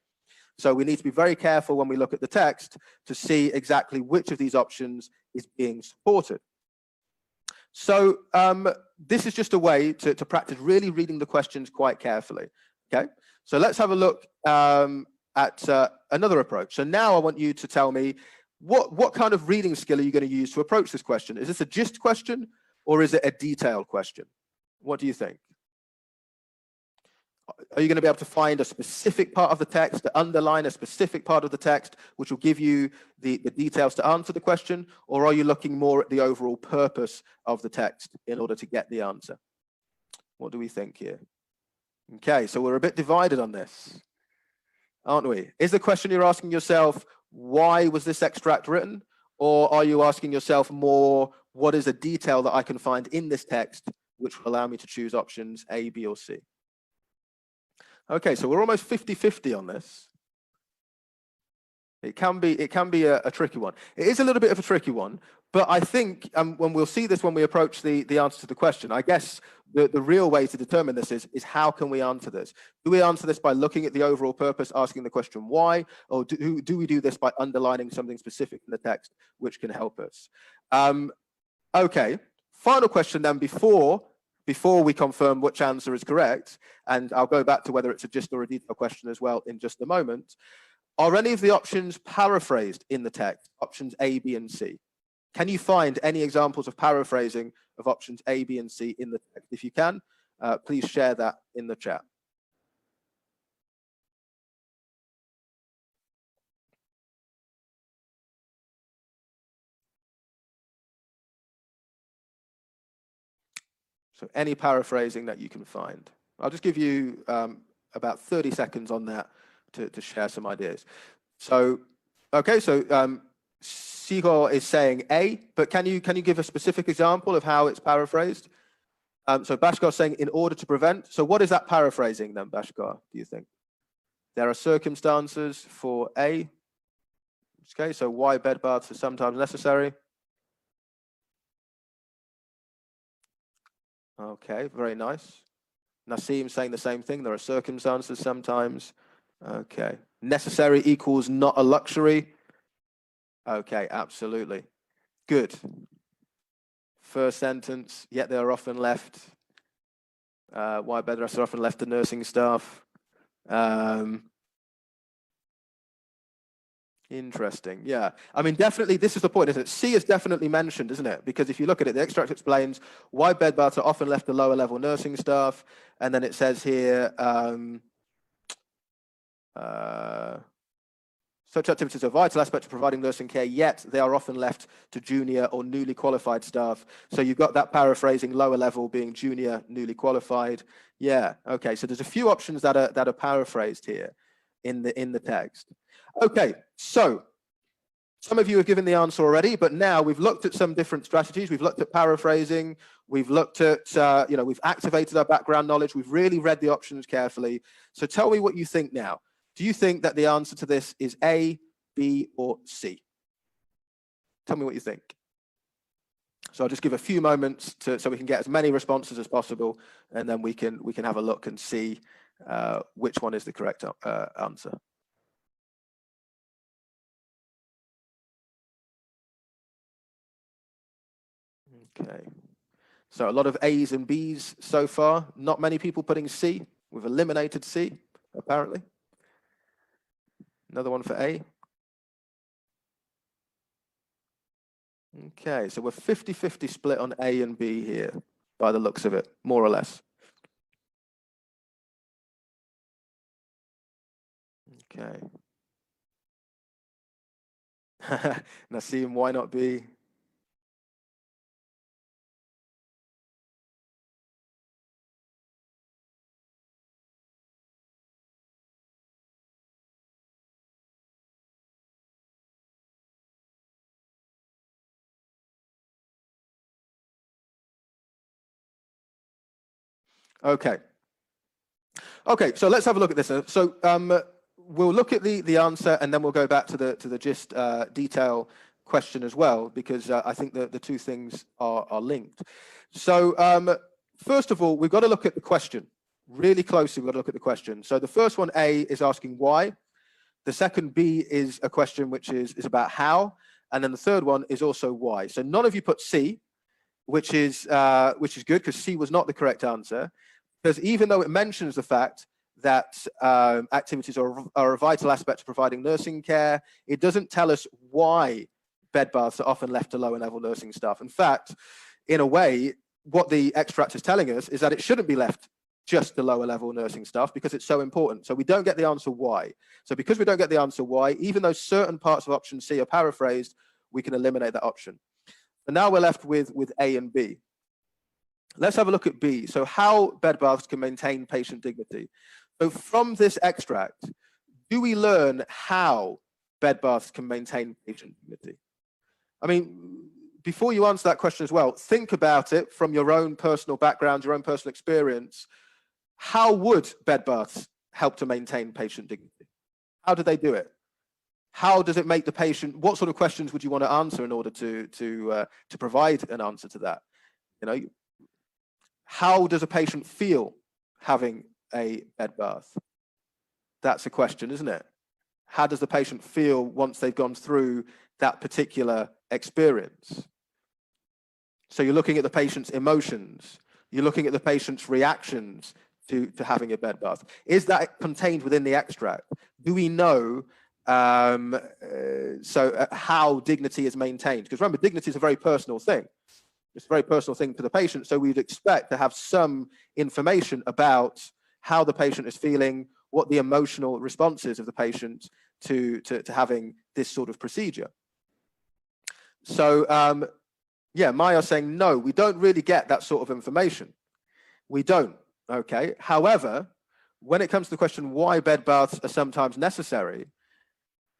So we need to be very careful when we look at the text to see exactly which of these options is being supported. So this is just a way to practice really reading the questions quite carefully. Okay, so let's have a look at another approach. So now I want you to tell me what kind of reading skill are you going to use to approach this question? Is this a gist question? Or is it a detailed question? What do you think? Are you going to be able to find a specific part of the text, to underline a specific part of the text, which will give you the details to answer the question? Or are you looking more at the overall purpose of the text in order to get the answer? What do we think here? Okay, so we're a bit divided on this, aren't we? Is the question you're asking yourself, why was this extract written? Or are you asking yourself more, what is a detail that I can find in this text which will allow me to choose options A, B, or C? Okay, so we're almost 50-50 on this. It can be a tricky one. It is a little bit of a tricky one, but I think when we'll see this when we approach the answer to the question, I guess the real way to determine this is how can we answer this? Do we answer this by looking at the overall purpose, asking the question why, or do we do this by underlining something specific in the text which can help us? Okay, final question then before we confirm which answer is correct, and I'll go back to whether it's a gist or a detailed question as well in just a moment. Are any of the options paraphrased in the text? Options A, B, and C. Can you find any examples of paraphrasing of options A, B, and C in the text? If you can, please share that in the chat. So any paraphrasing that you can find. I'll just give you about 30 seconds on that to share some ideas. So, okay, so Sigor is saying A, but can you give a specific example of how it's paraphrased? So Bashkar is saying in order to prevent. So what is that paraphrasing then, Bashkar, do you think? There are circumstances for A. Okay, so why bed baths are sometimes necessary. Okay, very nice. Nassim saying the same thing. There are circumstances sometimes. Okay. Necessary equals not a luxury. Okay, absolutely. Good. First sentence, yet they are often left. Why bed rests are often left to nursing staff. Interesting. Yeah. I mean, definitely, this is the point, isn't it? C is definitely mentioned, isn't it? Because if you look at it, the extract explains why bed baths are often left to lower level nursing staff. And then it says here, such activities are a vital aspect of providing nursing care, yet they are often left to junior or newly qualified staff. So you've got that paraphrasing, lower level being junior, newly qualified. Yeah. Okay. So there's a few options that are paraphrased here in the text. Okay, so some of you have given the answer already, but now we've looked at some different strategies. We've looked at paraphrasing. We've looked at, we've activated our background knowledge. We've really read the options carefully. So tell me what you think now. Do you think that the answer to this is A, B, or C? Tell me what you think. So I'll just give a few moments so we can get as many responses as possible, and then we can have a look and see which one is the correct answer. Okay, so a lot of A's and B's so far. Not many people putting C. We've eliminated C, apparently. Another one for A. Okay, so we're 50-50 split on A and B here, by the looks of it, more or less. Okay. Nassim, why not B? Okay. Okay, so let's have a look at this. So we'll look at the answer, and then we'll go back to the gist detail question as well, because I think the two things are linked. So first of all, we've got to look at the question really closely. We've got to look at the question. So the first one, A, is asking why. The second, B, is a question which is about how, and then the third one is also why. So none of you put C, which is good, because C was not the correct answer. Because even though it mentions the fact that activities are a vital aspect of providing nursing care, it doesn't tell us why bed baths are often left to lower level nursing staff. In fact, in a way, what the extract is telling us is that it shouldn't be left just to lower level nursing staff because it's so important. So we don't get the answer why. So because we don't get the answer why, even though certain parts of option C are paraphrased, we can eliminate that option. And now we're left with A and B. Let's have a look at B. So how bed baths can maintain patient dignity. So from this extract, do we learn how bed baths can maintain patient dignity? I mean, before you answer that question as well, think about it from your own personal background, your own personal experience. How would bed baths help to maintain patient dignity? How do they do it? How does it make the patient, what sort of questions would you want to answer in order to provide an answer to that? You know, how does a patient feel having a bed bath? That's a question, isn't it? How does the patient feel once they've gone through that particular experience? So you're looking at the patient's emotions. You're looking at the patient's reactions to having a bed bath. Is that contained within the extract? Do we know how dignity is maintained. Because remember, dignity is a very personal thing. It's a very personal thing for the patient. So we'd expect to have some information about how the patient is feeling, what the emotional response is of the patient to having this sort of procedure. So yeah, Maya's saying, no, we don't really get that sort of information. We don't, okay? However, when it comes to the question why bed baths are sometimes necessary,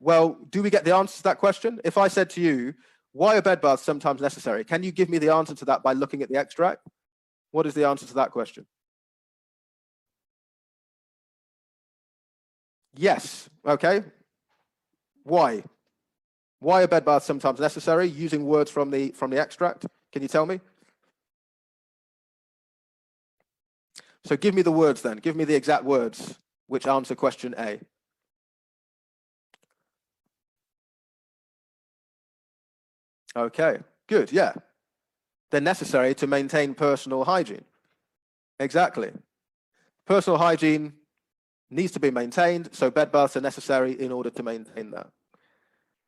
well, do we get the answer to that question? If I said to you, why are bed baths sometimes necessary? Can you give me the answer to that by looking at the extract? What is the answer to that question? Yes, okay. Why? Why are bed baths sometimes necessary? Using words from the extract. Can you tell me? So give me the words then. Give me the exact words which answer question A. Okay, good, yeah. They're necessary to maintain personal hygiene. Exactly. Personal hygiene needs to be maintained, so bed baths are necessary in order to maintain that.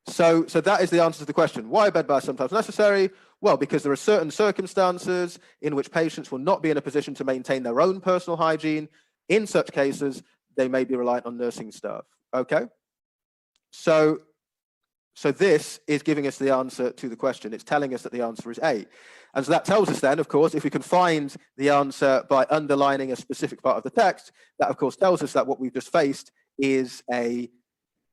So that is the answer to the question. Why are bed baths sometimes necessary? Well, because there are certain circumstances in which patients will not be in a position to maintain their own personal hygiene. In such cases, they may be reliant on nursing staff. Okay? So this is giving us the answer to the question. It's telling us that the answer is A. And so that tells us then, of course, if we can find the answer by underlining a specific part of the text, that of course tells us that what we've just faced is a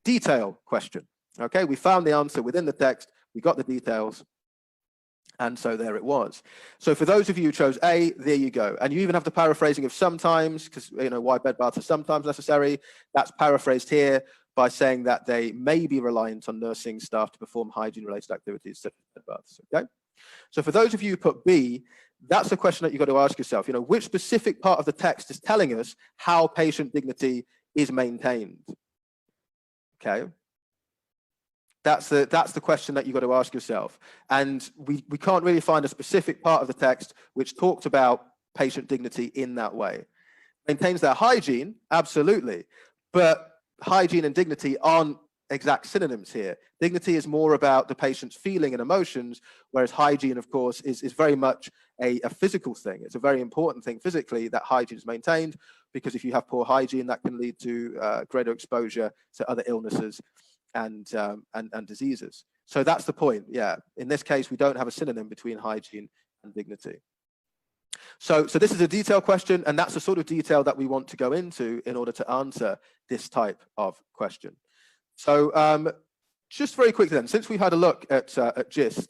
detail question. Okay, we found the answer within the text, we got the details, and so there it was. So for those of you who chose A, there you go. And you even have the paraphrasing of sometimes, because you know why bed baths are sometimes necessary. That's paraphrased here by saying that they may be reliant on nursing staff to perform hygiene-related activities such as bed baths. Okay. So for those of you who put B, that's the question that you've got to ask yourself. You know, which specific part of the text is telling us how patient dignity is maintained? Okay. That's the question that you've got to ask yourself. And we can't really find a specific part of the text which talks about patient dignity in that way. Maintains their hygiene, absolutely. But hygiene and dignity aren't exact synonyms here. Dignity is more about the patient's feeling and emotions, whereas hygiene, of course, is very much a physical thing. It's a very important thing physically that hygiene is maintained, because if you have poor hygiene, that can lead to greater exposure to other illnesses and diseases. So that's the point. Yeah, in this case, we don't have a synonym between hygiene and dignity. So this is a detailed question, and that's the sort of detail that we want to go into in order to answer this type of question. So just very quickly then, since we've had a look at GIST,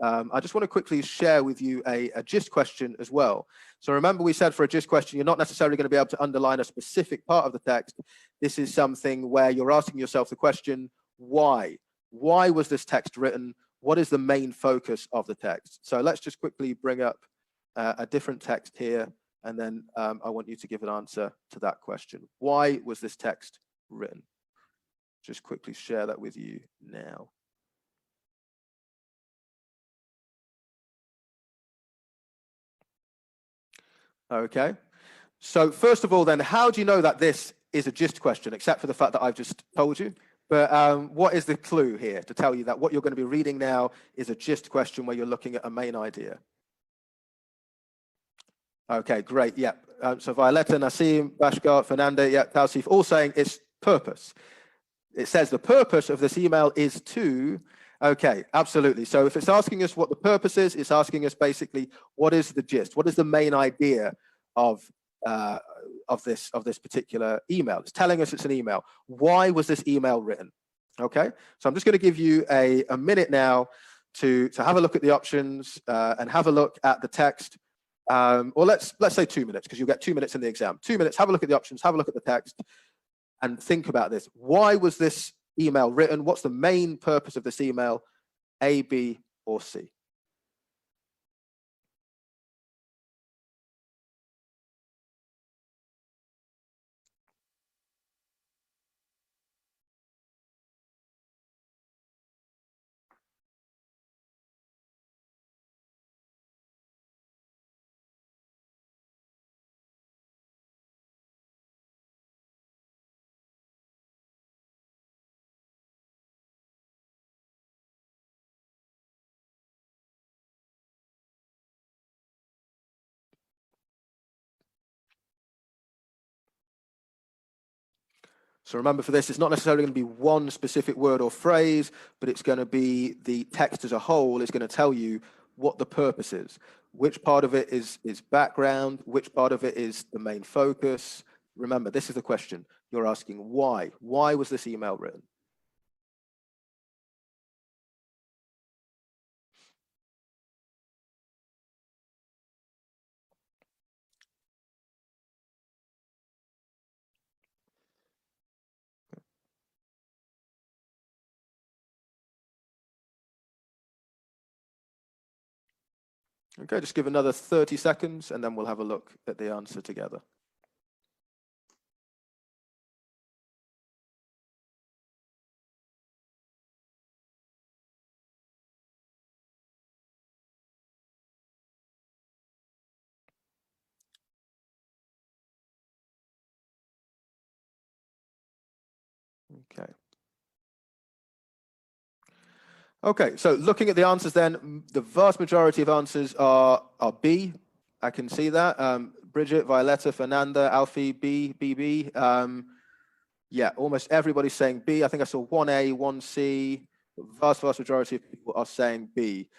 I just want to quickly share with you a GIST question as well. So remember, we said for a GIST question, you're not necessarily going to be able to underline a specific part of the text. This is something where you're asking yourself the question, why? Why was this text written? What is the main focus of the text? So let's just quickly bring up a different text here, and then I want you to give an answer to that question. Why was this text written? Just quickly share that with you now. Okay, so first of all then, how do you know that this is a GIST question, except for the fact that I've just told you? But what is the clue here to tell you that what you're going to be reading now is a GIST question where you're looking at a main idea? Okay, great, yeah. So Violetta, Nassim, Bashkar, Fernanda, yeah, Tausif, all saying it's purpose. It says the purpose of this email is to, okay, absolutely. So if it's asking us what the purpose is, it's asking us basically, what is the gist? What is the main idea of this particular email? It's telling us it's an email. Why was this email written? Okay, so I'm just going to give you a minute now to have a look at the options and have a look at the text. Or let's say 2 minutes, because you'll get 2 minutes in the exam. 2 minutes, have a look at the options, have a look at the text, and think about this. Why was this email written? What's the main purpose of this email? A, B, or C? So remember, for this, it's not necessarily going to be one specific word or phrase, but it's going to be the text as a whole is going to tell you what the purpose is. Which part of it is background, which part of it is the main focus. Remember, this is the question. You're asking why. Why was this email written? Okay, just give another 30 seconds and then we'll have a look at the answer together. Okay. Okay, so looking at the answers then, the vast majority of answers are B. I can see that. Bridget, Violetta, Fernanda, Alfie, B, BB. Yeah, almost everybody's saying B. I think I saw 1A, 1C. The vast majority of people are saying B.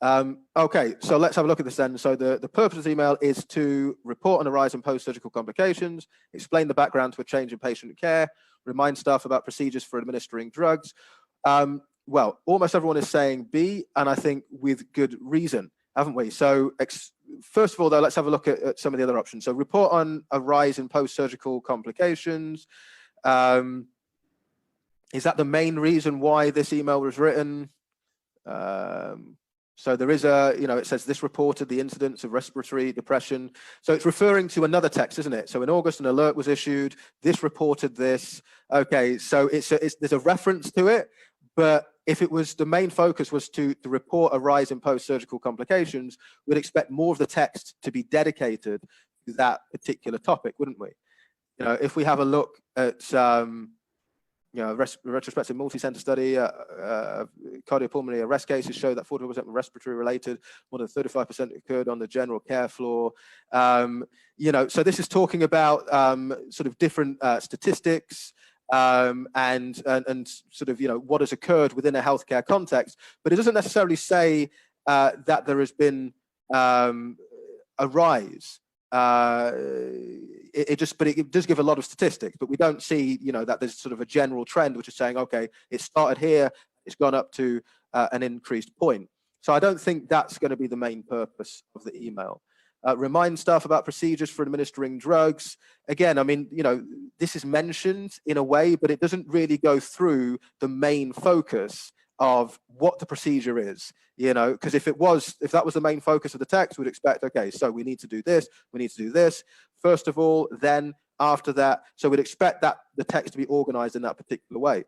Okay, so let's have a look at this then. So the purpose of the email is to report on a rise in post-surgical complications, explain the background to a change in patient care, remind staff about procedures for administering drugs. Well, almost everyone is saying B, and I think with good reason, haven't we? So first of all, though, let's have a look at some of the other options. So report on a rise in post-surgical complications. Is that the main reason why this email was written? So there is a, it says this reported the incidence of respiratory depression. So it's referring to another text, isn't it? So in August, an alert was issued. This reported this. Okay, so there's a reference to it, but if it was the main focus was to report a rise in post-surgical complications, we'd expect more of the text to be dedicated to that particular topic, wouldn't we? If we have a look at retrospective multi-center study, cardiopulmonary arrest cases show that 40% were respiratory related, more than 35% occurred on the general care floor. So this is talking about sort of different statistics and sort of, what has occurred within a healthcare context, but it doesn't necessarily say that there has been a rise. It does give a lot of statistics, but we don't see, that there's sort of a general trend which is saying, okay, it started here, it's gone up to an increased point. So I don't think that's going to be the main purpose of the email. Remind staff about procedures for administering drugs. Again, I mean, this is mentioned in a way, but it doesn't really go through the main focus of what the procedure is, because if that was the main focus of the text, we'd expect, okay, so we need to do this, we need to do this, first of all, then after that. So we'd expect that the text to be organized in that particular way.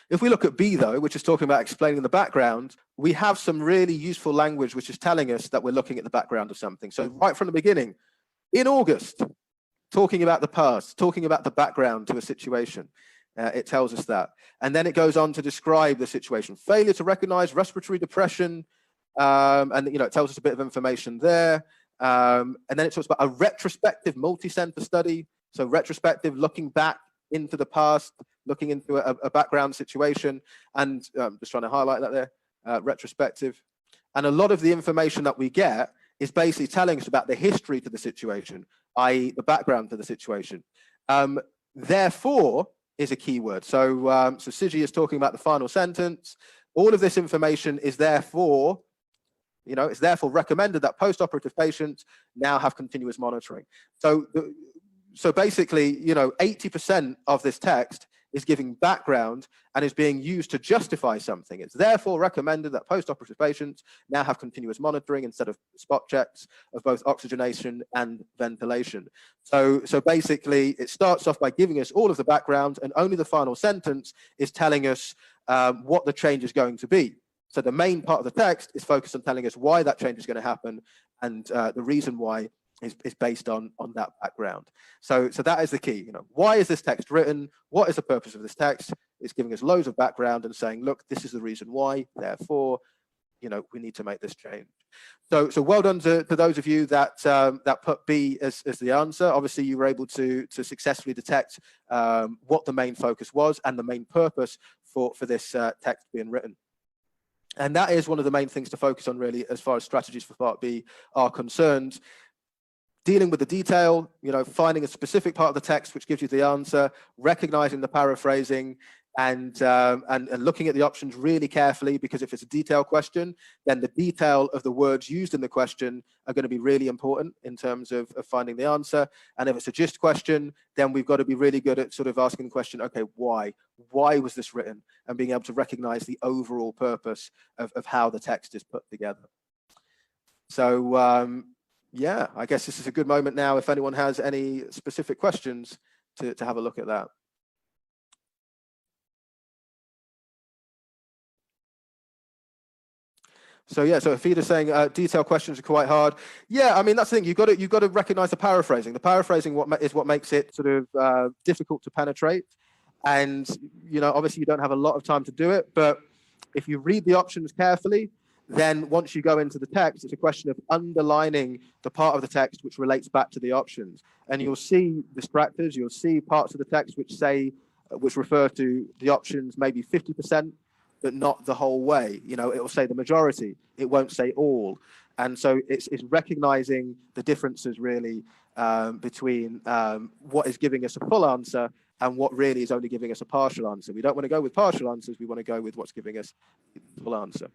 If we look at B, though, which is talking about explaining the background, we have some really useful language which is telling us that we're looking at the background of something. So right from the beginning, in August, talking about the past, talking about the background to a situation. It tells us that. And then it goes on to describe the situation. Failure to recognize respiratory depression. And, it tells us a bit of information there. And then it talks about a retrospective multi-center study. So retrospective, looking back into the past, looking into a background situation. And just trying to highlight that there, retrospective. And a lot of the information that we get is basically telling us about the history to the situation, i.e. the background to the situation. Therefore, is a key word. So Sigi is talking about the final sentence. All of this information is therefore, it's therefore recommended that post-operative patients now have continuous monitoring. So basically, 80% of this text is giving background and is being used to justify something. It's therefore recommended that post-operative patients now have continuous monitoring instead of spot checks of both oxygenation and ventilation. So basically, it starts off by giving us all of the background, and only the final sentence is telling us what the change is going to be. So the main part of the text is focused on telling us why that change is going to happen, and the reason why is based on that background. So that is the key. Why is this text written? What is the purpose of this text? It's giving us loads of background and saying, look, this is the reason why, therefore, we need to make this change. So well done to those of you that that put B as the answer. Obviously, you were able to successfully detect what the main focus was and the main purpose for this text being written. And that is one of the main things to focus on, really, as far as strategies for Part B are concerned. Dealing with the detail, finding a specific part of the text which gives you the answer, recognizing the paraphrasing, and looking at the options really carefully, because if it's a detailed question, then the detail of the words used in the question are going to be really important in terms of finding the answer. And if it's a gist question, then we've got to be really good at sort of asking the question, okay, why? Why was this written? And being able to recognize the overall purpose of how the text is put together. So, yeah, I guess this is a good moment now, if anyone has any specific questions, to have a look at that. So yeah, so Afida's saying detailed questions are quite hard. Yeah, I mean, that's the thing. You've got to recognize the paraphrasing. The paraphrasing is what makes it sort of difficult to penetrate. And obviously you don't have a lot of time to do it, but if you read the options carefully, then once you go into the text, it's a question of underlining the part of the text which relates back to the options. And you'll see distractors, you'll see parts of the text which refer to the options maybe 50%, but not the whole way. It will say the majority, it won't say all. And so it's recognizing the differences, really, between what is giving us a full answer and what really is only giving us a partial answer. We don't want to go with partial answers, we want to go with what's giving us the full answer.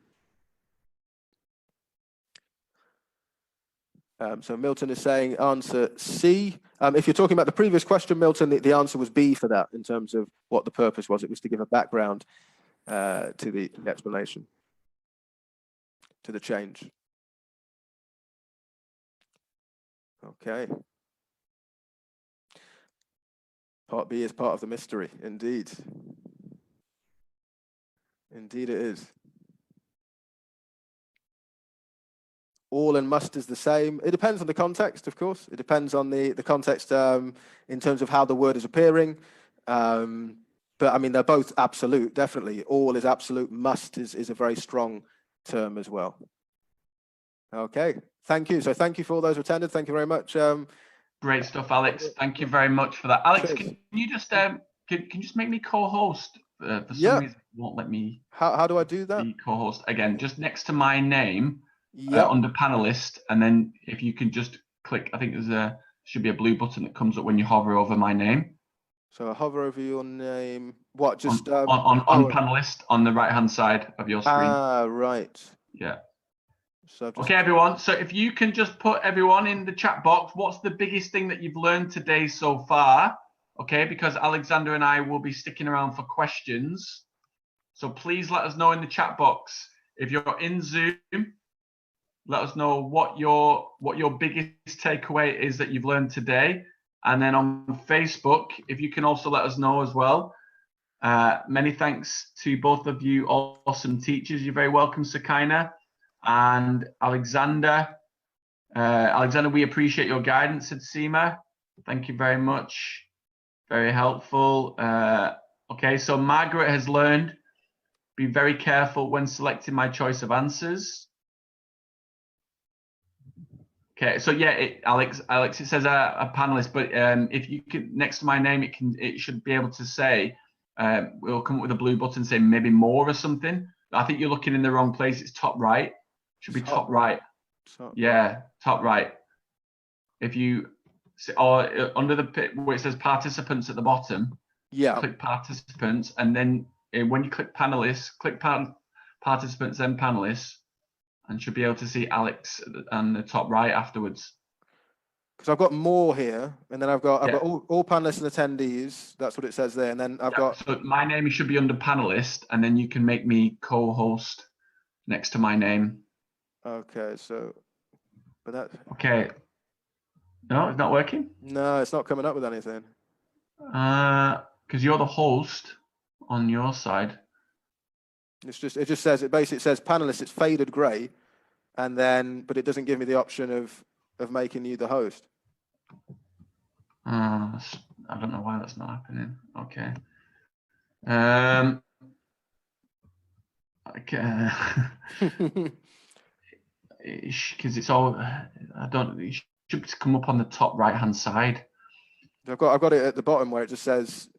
So Milton is saying answer C. If you're talking about the previous question, Milton, the answer was B for that, in terms of what the purpose was. It was to give a background to the explanation, to the change. Okay. Part B is part of the mystery, indeed. Indeed it is. All and must is the same. It depends on the context, of course. It depends on the context in terms of how the word is appearing. But I mean, they're both absolute, definitely. All is absolute, must is a very strong term as well. Okay, thank you. So thank you for all those who attended. Thank you very much. Great stuff, Alex. Thank you very much for that. Alex, Cheers. can you just can you just make me co-host? For some reason, it won't let me. How do I do that? Be co-host again, just next to my name, under panelist, and then if you can just click, I think should be a blue button that comes up when you hover over my name. So I hover over your name. What? Just on panelist on the right hand side of your screen. Ah, right. Yeah. So okay, everyone. So if you can just put everyone in the chat box, what's the biggest thing that you've learned today so far? Okay, because Alexander and I will be sticking around for questions. So please let us know in the chat box. If you're in Zoom, let us know what your biggest takeaway is that you've learned today. And then on Facebook, if you can also let us know as well. Many thanks to both of you awesome teachers. You're very welcome, Sakina and Alexander. Alexander, we appreciate your guidance, said Seema. Thank you very much. Very helpful. Okay, so Margaret has learned, be very careful when selecting my choice of answers. Okay, so yeah, Alex, it says a panelist, but if you could, next to my name, it should be able to say, we'll come up with a blue button saying maybe more or something. I think you're looking in the wrong place. It's top right. Should be top right. Yeah, top right. If you, or under where it says participants at the bottom, click participants, and then when you click panelists, click participants, then panelists, and should be able to see Alex on the top right afterwards. Because I've got more here, and then I've got all panelists and attendees. That's what it says there, and then I've got. So my name should be under panelist, and then you can make me co-host next to my name. Okay, so, but that. Okay. No, it's not working. No, it's not coming up with anything. Because you're the host on your side. It just says, it basically says panelist. It's faded grey, and then but it doesn't give me the option of making you the host. I don't know why that's not happening. Okay. because it's all, I don't, it should come up on the top right hand side. I've got it at the bottom where it just says